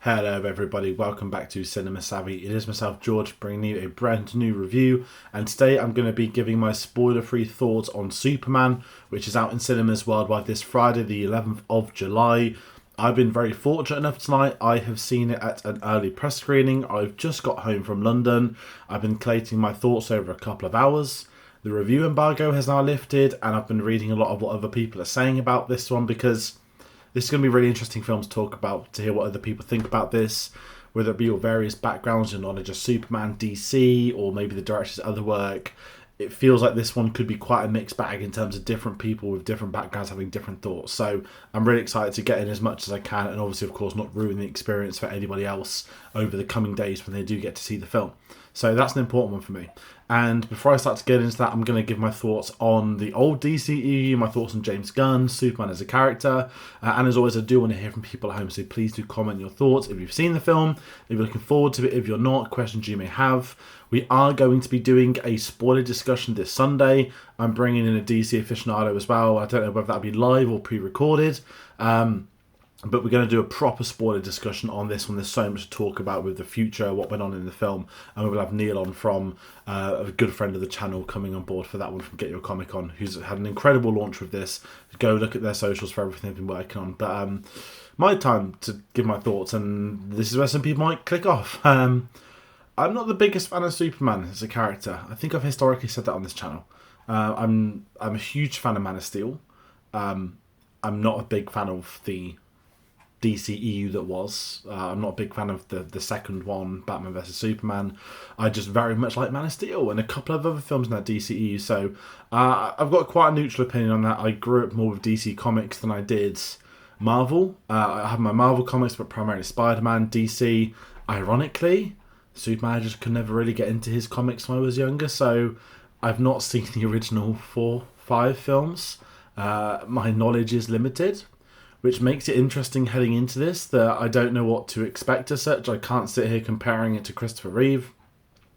Hello everybody, welcome back to Cinema Savvy. It is myself, George, bringing you a brand new review, and today I'm going to be giving my spoiler-free thoughts on Superman, which is out in cinemas worldwide this Friday, the 11th of July. I've been very fortunate enough tonight. I have seen it at an early press screening. I've just got home from London. I've been collating my thoughts over a couple of hours. The review embargo has now lifted, and I've been reading a lot of what other people are saying about this one, because this is going to be a really interesting film to talk about, to hear what other people think about this, whether it be your various backgrounds, your knowledge of Superman, DC, or maybe the director's other work. It feels like this one could be quite a mixed bag in terms of different people with different backgrounds having different thoughts. So I'm really excited to get in as much as I can, and obviously, of course, not ruin the experience for anybody else over the coming days when they do get to see the film. So that's an important one for me. And before I start to get into that, I'm going to give my thoughts on the old DCEU, my thoughts on James Gunn, Superman as a character. And as always, I do want to hear from people at home, so please do comment your thoughts if you've seen the film, if you're looking forward to it, if you're not, questions you may have. We are going to be doing a spoiler discussion this Sunday. I'm bringing in a DC aficionado as well. I don't know whether that'll be live or pre-recorded. But we're going to do a proper spoiler discussion on this one. There's so much to talk about with the future, what went on in the film. And we'll have Neil on from a good friend of the channel coming on board for that one from Get Your Comic On, who's had an incredible launch with this. Go look at their socials for everything they've been working on. But my time to give my thoughts, and this is where some people might click off. I'm not the biggest fan of Superman as a character. I think I've historically said that on this channel. I'm a huge fan of Man of Steel. I'm not a big fan of the DCEU that was. I'm not a big fan of the second one, Batman vs Superman. I just very much like Man of Steel and a couple of other films in that DCEU. So I've got quite a neutral opinion on that. I grew up more with DC Comics than I did Marvel. I have my Marvel comics, but primarily Spider-Man, DC. Ironically, Superman, I just could never really get into his comics when I was younger, so I've not seen the original 4-5 films. My knowledge is limited, which makes it interesting heading into this, that I don't know what to expect as such. I can't sit here comparing it to Christopher Reeve.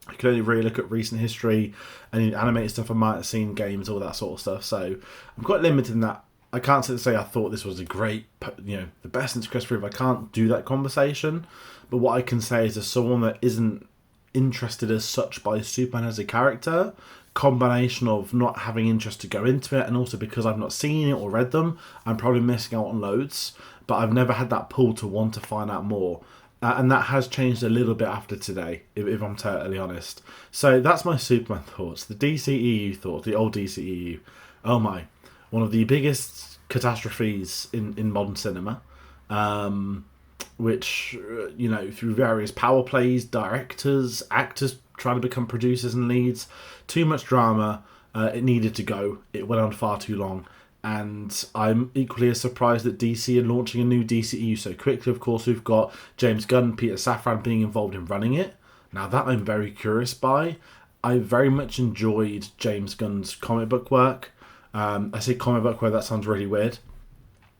I can only really look at recent history, any animated stuff I might have seen, games, all that sort of stuff. So I'm quite limited in that. I can't sit and say I thought this was a great, the best since Christopher Reeve. I can't do that conversation. But what I can say is, as someone that isn't interested as such by Superman as a character, combination of not having interest to go into it, and also because I've not seen it or read them, I'm probably missing out on loads, but I've never had that pull to want to find out more, and that has changed a little bit after today, if I'm totally honest. So that's my Superman thoughts. The DCEU thoughts, the old DCEU, oh my, one of the biggest catastrophes in modern cinema, which, through various power plays, directors, actors trying to become producers and leads, too much drama, it needed to go. It went on far too long. And I'm equally as surprised that DC are launching a new DCEU so quickly. Of course, we've got James Gunn and Peter Safran being involved in running it. Now, that I'm very curious by. I very much enjoyed James Gunn's comic book work. I say comic book work, that sounds really weird.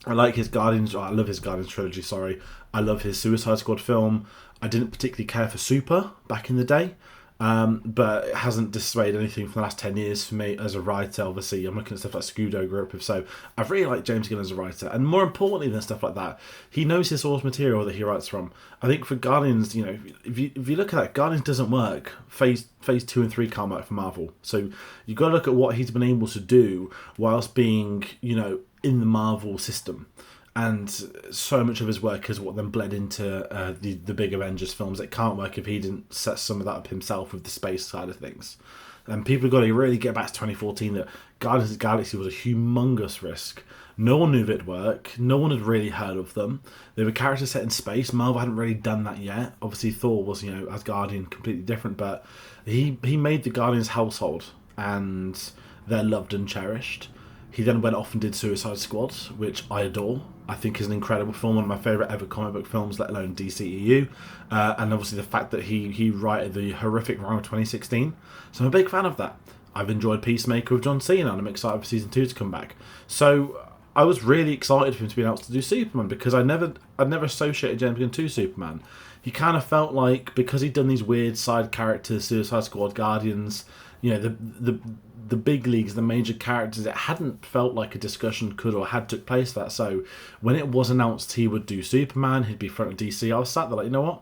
I like his Guardians. I love his Guardians trilogy, sorry. I love his Suicide Squad film. I didn't particularly care for Super back in the day. But it hasn't dissuaded anything from the last 10 years for me as a writer. Obviously, I'm looking at stuff like Scudo I grew up with, so I've really liked James Gunn as a writer. And more importantly than stuff like that, he knows his source material that he writes from. I think for Guardians, if you look at that, Guardians doesn't work. Phase 2 and 3 can't work for Marvel. So you've got to look at what he's been able to do whilst being, in the Marvel system. And so much of his work is what then bled into the big Avengers films. It can't work if he didn't set some of that up himself with the space side of things. And people have got to really get back to 2014 that Guardians of the Galaxy was a humongous risk. No one knew if it'd work. No one had really heard of them. They were characters set in space. Marvel hadn't really done that yet. Obviously, Thor was, as Guardian, completely different. But he made the Guardians household, and they're loved and cherished. He then went off and did Suicide Squad, which I adore. I think is an incredible film, one of my favourite ever comic book films, let alone DCEU. And obviously the fact that he righted the horrific wrong of 2016. So I'm a big fan of that. I've enjoyed Peacemaker with John Cena, and I'm excited for Season 2 to come back. So I was really excited for him to be able to do Superman, because I'd never associated James Gunn to Superman. He kind of felt like, because he'd done these weird side characters, Suicide Squad, Guardians, the big leagues, the major characters, it hadn't felt like a discussion could or had took place for that. So when it was announced he would do Superman, he'd be front of DC, I was sat there like, you know what?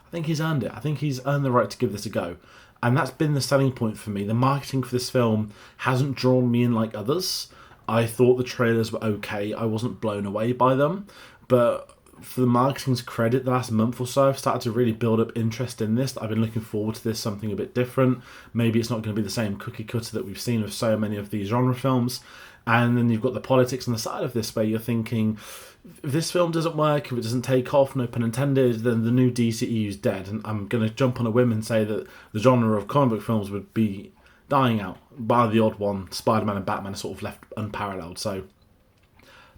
I think he's earned it. I think he's earned the right to give this a go. And that's been the selling point for me. The marketing for this film hasn't drawn me in like others. I thought the trailers were okay. I wasn't blown away by them. But for the marketing's credit, the last month or so, I've started to really build up interest in this. I've been looking forward to this, something a bit different. Maybe it's not going to be the same cookie cutter that we've seen with so many of these genre films. And then you've got the politics on the side of this where you're thinking, if this film doesn't work, if it doesn't take off, no pun intended, then the new DCEU is dead. And I'm going to jump on a whim and say that the genre of comic book films would be dying out. By the odd one, Spider-Man and Batman are sort of left unparalleled. So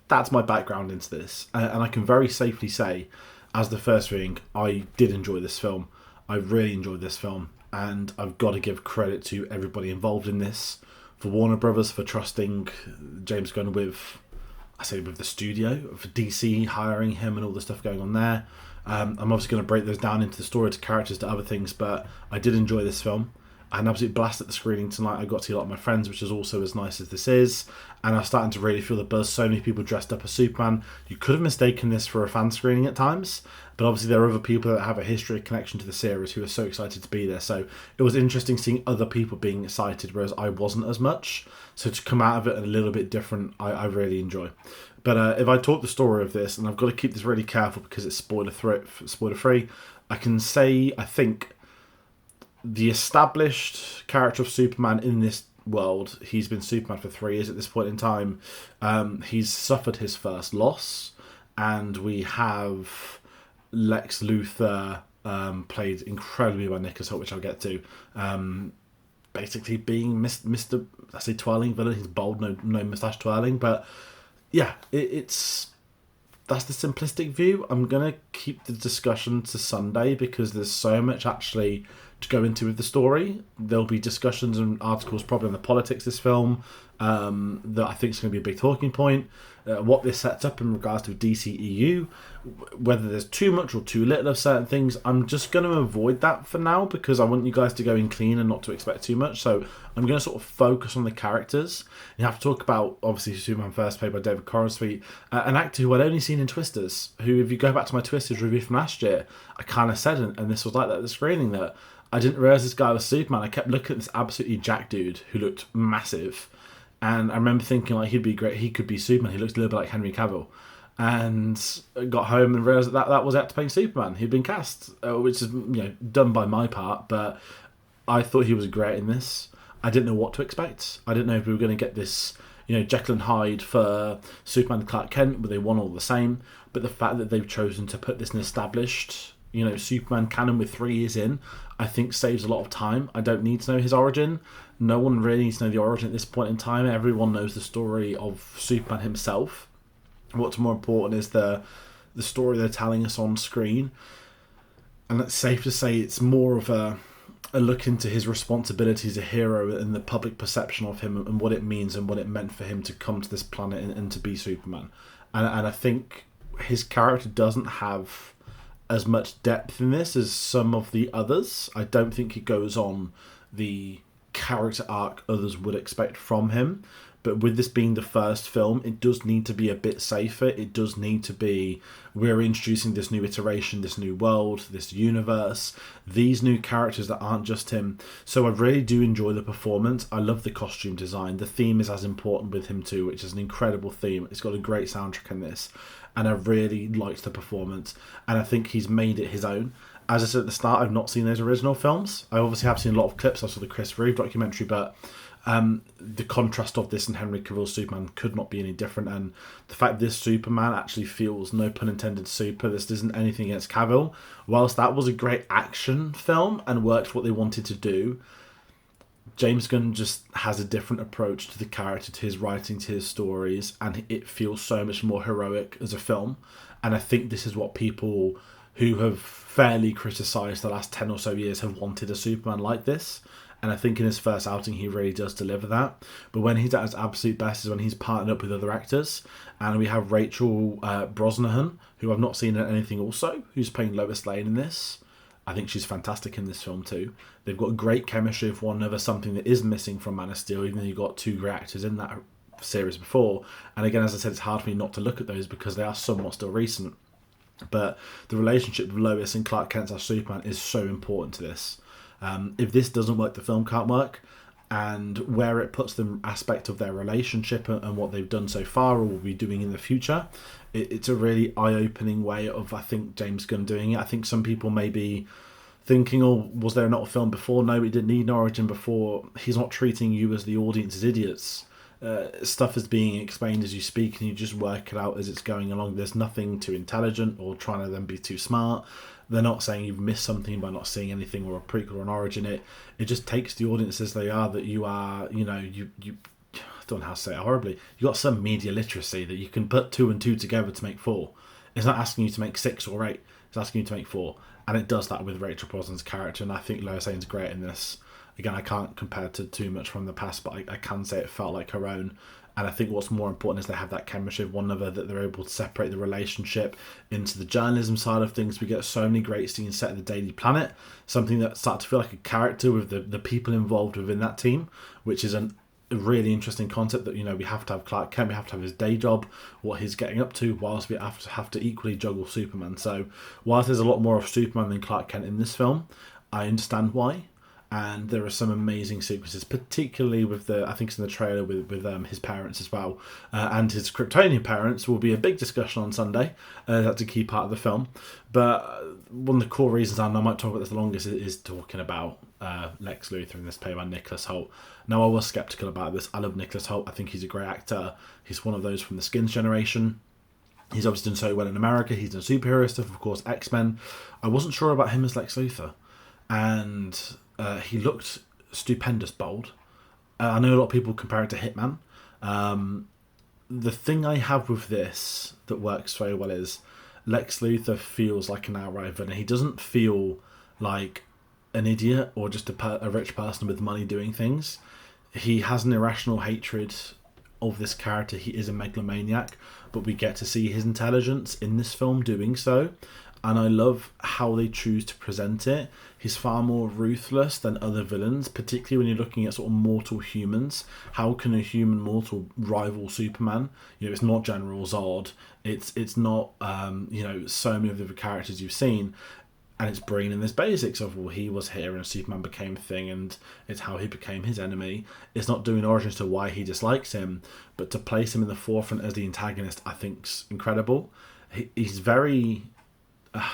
that's my background into this. And I can very safely say, as the first viewing, I did enjoy this film. I really enjoyed this film. And I've got to give credit to everybody involved in this. For Warner Brothers for trusting James Gunn with the studio, for DC hiring him and all the stuff going on there. I'm obviously going to break those down into the story, to characters, to other things, but I did enjoy this film. I had an absolute blast at the screening tonight. I got to see a lot of my friends, which is also as nice as this is. And I was starting to really feel the buzz. So many people dressed up as Superman. You could have mistaken this for a fan screening at times. But obviously there are other people that have a history, connection to the series who are so excited to be there. So it was interesting seeing other people being excited, whereas I wasn't as much. So to come out of it a little bit different, I really enjoy. But if I talk the story of this, and I've got to keep this really careful because it's spoiler free, I can say, I think, the established character of Superman in this world, he's been Superman for 3 years at this point in time. He's suffered his first loss, and we have Lex Luthor, played incredibly by Nicholas Hoult, which I'll get to, basically being Mr. I say twirling villain. He's bold, no moustache twirling, but yeah, that's the simplistic view. I'm gonna keep the discussion to Sunday because there's so much actually to go into with the story. There'll be discussions and articles probably on the politics of this film that I think is going to be a big talking point. What this sets up in regards to DCEU, whether there's too much or too little of certain things. I'm just going to avoid that for now because I want you guys to go in clean and not to expect too much. So I'm going to sort of focus on the characters. You have to talk about, obviously, Superman first, played by David Corenswet, an actor who I'd only seen in Twisters, who, if you go back to my Twisters review from last year, I kind of said, and this was like that at the screening, that I didn't realise this guy was Superman. I kept looking at this absolutely jacked dude who looked massive. And I remember thinking, like, he'd be great. He could be Superman. He looks a little bit like Henry Cavill. And got home and realised that was actor playing Superman. He'd been cast, which is done by my part. But I thought he was great in this. I didn't know what to expect. I didn't know if we were going to get this, Jekyll and Hyde for Superman and Clark Kent, but they won all the same. But the fact that they've chosen to put this in established, Superman canon with 3 years in, I think saves a lot of time. I don't need to know his origin. No one really needs to know the origin at this point in time. Everyone knows the story of Superman himself. What's more important is the story they're telling us on screen. And it's safe to say it's more of a look into his responsibility as a hero and the public perception of him and what it means and what it meant for him to come to this planet and to be Superman. And I think his character doesn't have as much depth in this as some of the others. I don't think it goes on the character arc others would expect from him. But with this being the first film, it does need to be a bit safer. It does need to be, we're introducing this new iteration, this new world, this universe, these new characters that aren't just him. So I really do enjoy the performance. I love the costume design. The theme is as important with him too, which is an incredible theme. It's got a great soundtrack in this. And I really liked the performance. And I think he's made it his own. As I said at the start, I've not seen those original films. I obviously have seen a lot of clips. I saw the Chris Reeve documentary, but the contrast of this and Henry Cavill's Superman could not be any different. And the fact this Superman actually feels, no pun intended, super. This isn't anything against Cavill. Whilst that was a great action film and worked for what they wanted to do, James Gunn just has a different approach to the character, to his writing, to his stories, and it feels so much more heroic as a film. And I think this is what people who have fairly criticised the last 10 or so years have wanted a Superman like this. And I think in his first outing, he really does deliver that. But when he's at his absolute best is when he's partnered up with other actors. And we have Rachel Brosnahan, who I've not seen in anything also, who's playing Lois Lane in this. I think she's fantastic in this film too. They've got great chemistry with one another, something that is missing from Man of Steel, even though you've got two great actors in that series before. And again, as I said, it's hard for me not to look at those because they are somewhat still recent. But the relationship with Lois and Clark Kent as Superman is so important to this. If this doesn't work, the film can't work. And where it puts the aspect of their relationship and what they've done so far or will be doing in the future, it's a really eye-opening way of, I think, James Gunn doing it. I think some people may be thinking, oh, was there not a film before? No, it didn't need an origin before. He's not treating you as the audience as idiots. Stuff is being explained as you speak and you just work it out as it's going along. There's nothing too intelligent or trying to then be too smart. They're not saying you've missed something by not seeing anything or a prequel or an origin. It just takes the audience as they are, that you are, you I don't know how to say it horribly. You got some media literacy that you can put 2 and 2 together to make 4. It's not asking you to make 6 or 8. It's asking you to make 4. And it does that with Rachel Brosnan's character, and I think Lois Lane's great in this. Again, I can't compare to too much from the past, but I can say it felt like her own. And I think what's more important is they have that chemistry with one another, that they're able to separate the relationship into the journalism side of things. We get so many great scenes set at the Daily Planet, something that starts to feel like a character with the people involved within that team, which is a really interesting concept that, we have to have Clark Kent, we have to have his day job, what he's getting up to, whilst we have to equally juggle Superman. So whilst there's a lot more of Superman than Clark Kent in this film, I understand why. And there are some amazing sequences, particularly with I think it's in the trailer with his parents as well, and his Kryptonian parents will be a big discussion on Sunday. That's a key part of the film. But one of the core reasons, and I might talk about this the longest, is talking about Lex Luthor in this, played by Nicholas Hoult. Now, I was sceptical about this. I love Nicholas Hoult. I think he's a great actor. He's one of those from the Skins generation. He's obviously done so well in America. He's done superhero stuff, of course, X-Men. I wasn't sure about him as Lex Luthor. And he looked stupendous bold. I know a lot of people compare it to Hitman. The thing I have with this that works very well is Lex Luthor feels like an outright villain. He doesn't feel like an idiot or just a rich person with money doing things. He has an irrational hatred of this character. He is a megalomaniac, but we get to see his intelligence in this film doing so. And I love how they choose to present it. He's far more ruthless than other villains, particularly when you're looking at sort of mortal humans. How can a human mortal rival Superman? It's not General Zod. It's not so many of the characters you've seen. And it's bringing in this basics of, well, he was here and Superman became a thing, and it's how he became his enemy. It's not doing origins to why he dislikes him, but to place him in the forefront as the antagonist, I think's incredible. He's very...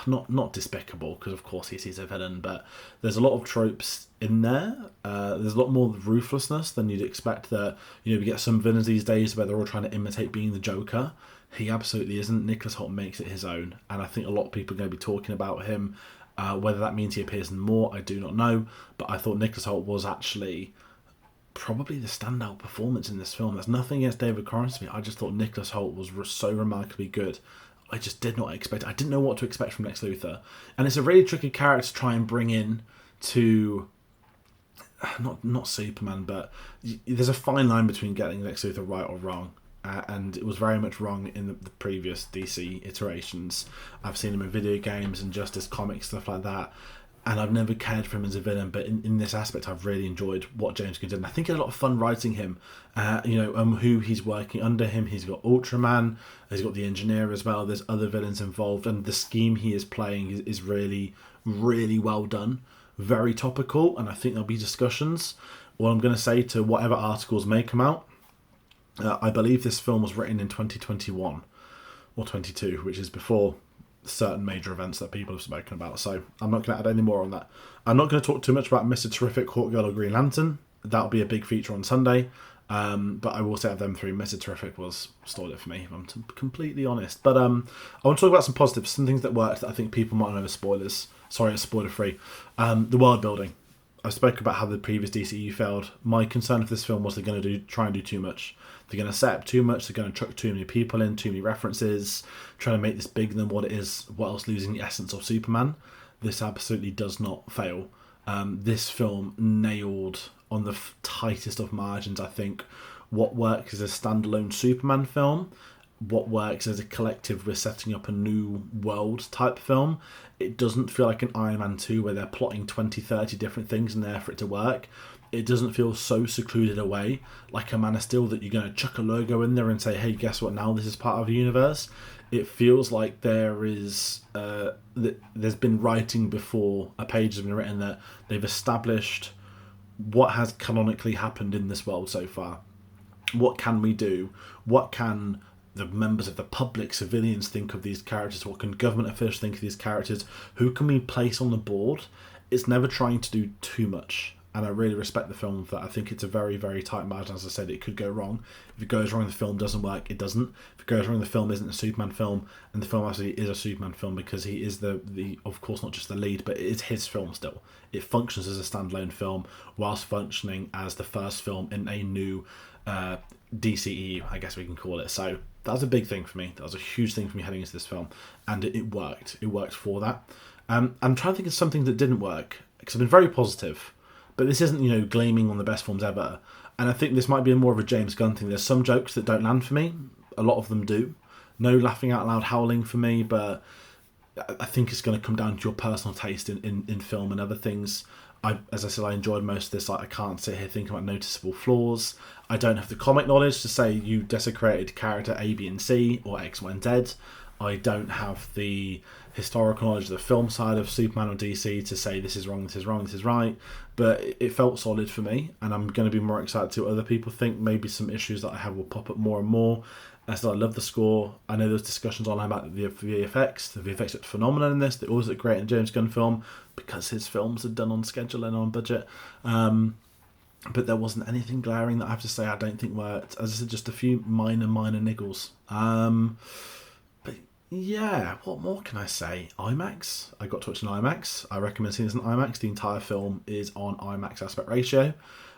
not despicable, because of course he's a villain, but there's a lot of tropes in there. There's a lot more ruthlessness than you'd expect. That we get some villains these days where they're all trying to imitate being the Joker. He absolutely isn't. Nicholas Hoult makes it his own, and I think a lot of people are going to be talking about him. Whether that means he appears in more, I do not know, but I thought Nicholas Hoult was actually probably the standout performance in this film. There's nothing against David Corenswet. I just thought Nicholas Hoult was so remarkably good. I just did not expect. I didn't know what to expect from Lex Luthor, and it's a really tricky character to try and bring in to not Superman, but there's a fine line between getting Lex Luthor right or wrong, and it was very much wrong in the previous DC iterations. I've seen him in video games and Justice Comics, stuff like that, and I've never cared for him as a villain, but in this aspect I've really enjoyed what James Gunn did, and I think he had a lot of fun writing him. Who he's working under him. He's got Ultraman, he's got the Engineer as well, there's other villains involved, and the scheme he is playing is really, really well done. Very topical, and I think there'll be discussions. What I'm going to say to whatever articles may come out, I believe this film was written in 2021 or 22, which is before certain major events that people have spoken about, so I'm not going to add any more on that. I'm not going to talk too much about Mr. Terrific, Hawkgirl or Green Lantern. That'll be a big feature on Sunday, but I will say of them three, Mr. Terrific stole it for me, if I'm completely honest. But I want to talk about some positives, some things that worked that I think people might know as spoilers. Sorry, it's spoiler free. The world building. I spoke about how the previous DCEU failed. My concern with this film was they're going to try and do too much. They're going to set up too much. They're going to chuck too many people in, too many references, trying to make this bigger than what it is, whilst losing the essence of Superman. This absolutely does not fail. This film nailed, on the tightest of margins, I think, what works as a standalone Superman film, what works as a collective. We're setting up a new world type film. It doesn't feel like an Iron Man 2 where they're plotting 20, 30 different things in there for it to work. It doesn't feel so secluded away like a Man of Steel that you're going to chuck a logo in there and say, hey, guess what, now this is part of the universe. It feels like there's been writing before a page has been written, that they've established what has canonically happened in this world so far. What can we do? What can the members of the public, civilians, think of these characters? What can government officials think of these characters? Who can we place on the board? It's never trying to do too much, and I really respect the film for that. I think it's a very, very tight margin. As I said, it could go wrong. If it goes wrong, the film doesn't work. It doesn't. If it goes wrong, the film isn't a Superman film, and the film actually is a Superman film because he is the of course not just the lead, but it is his film still. It functions as a standalone film whilst functioning as the first film in a new DCEU, I guess we can call it. So that was a big thing for me. That was a huge thing for me heading into this film, and it worked. It worked for that. I'm trying to think of something that didn't work, because I've been very positive, but this isn't, gleaming on the best films ever. And I think this might be more of a James Gunn thing. There's some jokes that don't land for me. A lot of them do. No laughing out loud howling for me, but I think it's going to come down to your personal taste in film and other things. As I said, I enjoyed most of this. I can't sit here thinking about noticeable flaws. I don't have the comic knowledge to say you desecrated character A, B, and C, or X, Y, and Z. I don't have the historical knowledge of the film side of Superman or DC to say this is wrong, this is wrong, this is right. But it felt solid for me, and I'm going to be more excited to what other people think. Maybe some issues that I have will pop up more and more. As I love the score. I know there's discussions online about the VFX. The VFX looked phenomenal in this. They always look great in a James Gunn film because his films are done on schedule and on budget. But there wasn't anything glaring that I have to say I don't think worked. As I said, just a few minor niggles. But yeah, what more can I say? IMAX. I got to watch an IMAX. I recommend seeing this in IMAX. The entire film is on IMAX aspect ratio.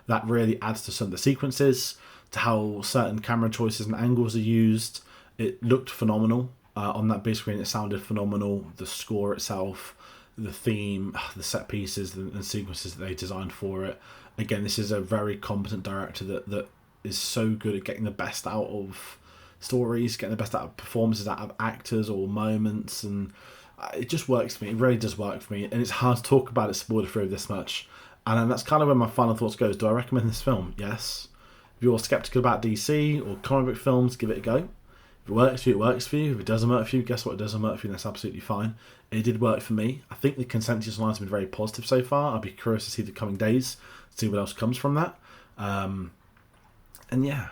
That really adds to some of the sequences, to how certain camera choices and angles are used. It looked phenomenal. On that big screen, it sounded phenomenal. The score itself, the theme, the set pieces and sequences that they designed for it. Again, this is a very competent director that is so good at getting the best out of stories, getting the best out of performances, out of actors or moments, and it just works for me. It really does work for me, and it's hard to talk about it spoiler-free this much. And that's kind of where my final thoughts goes. Do I recommend this film? Yes. If you're skeptical about DC or comic book films, give it a go. If it works for you, it works for you. If it doesn't work for you, guess what? It doesn't work for you, and that's absolutely fine. It did work for me. I think the consensus online has been very positive so far. I'll be curious to see the coming days, see what else comes from that. And yeah,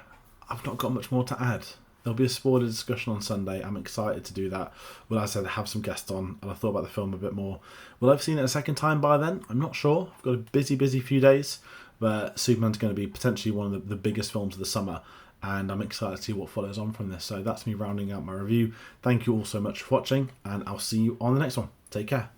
I've not got much more to add. There'll be a spoiler discussion on Sunday. I'm excited to do that. Well, as I said, have some guests on, and I thought about the film a bit more. Will I have seen it a second time by then? I'm not sure. I've got a busy few days, but Superman's going to be potentially one of the biggest films of the summer, and I'm excited to see what follows on from this. So that's me rounding out my review. Thank you all so much for watching, and I'll see you on the next one. Take care.